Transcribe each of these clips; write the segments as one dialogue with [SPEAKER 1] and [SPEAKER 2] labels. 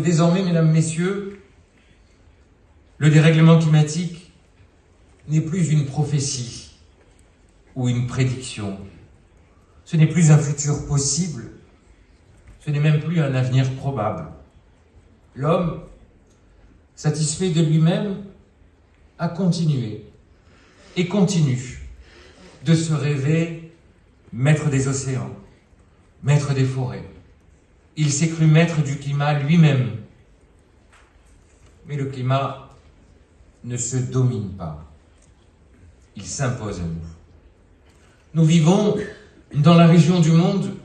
[SPEAKER 1] Désormais, mesdames, messieurs, le dérèglement climatique n'est plus une prophétie ou une prédiction. Ce n'est plus un futur possible, ce n'est même plus un avenir probable. L'homme, satisfait de lui-même, a continué et continue de se rêver maître des océans, maître des forêts. Il s'est cru maître du climat lui-même. Mais le climat ne se domine pas. Il s'impose à nous. Nous vivons dans la région du monde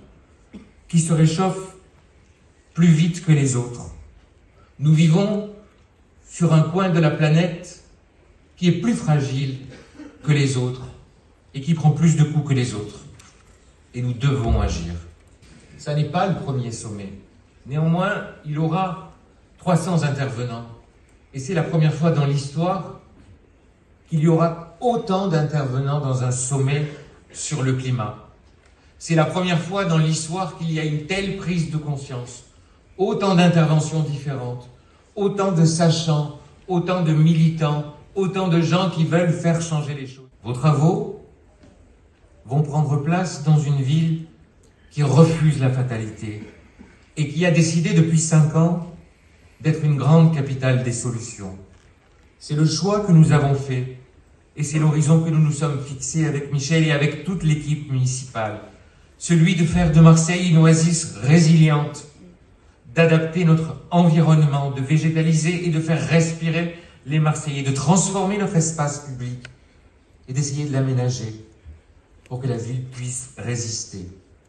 [SPEAKER 1] qui se réchauffe plus vite que les autres. Nous vivons sur un coin de la planète qui est plus fragile que les autres et qui prend plus de coups que les autres. Et nous devons agir. Ça n'est pas le premier sommet. Néanmoins, il aura 300 intervenants. Et c'est la première fois dans l'histoire qu'il y aura autant d'intervenants dans un sommet sur le climat. C'est la première fois dans l'histoire qu'il y a une telle prise de conscience. Autant d'interventions différentes, autant de sachants, autant de militants, autant de gens qui veulent faire changer les choses. Vos travaux vont prendre place dans une ville qui refuse la fatalité et qui a décidé depuis 5 ans d'être une grande capitale des solutions. C'est le choix que nous avons fait et c'est l'horizon que nous nous sommes fixés avec Michel et avec toute l'équipe municipale. Celui de faire de Marseille une oasis résiliente, d'adapter notre environnement, de végétaliser et de faire respirer les Marseillais, de transformer notre espace public et d'essayer de l'aménager pour que la ville puisse résister.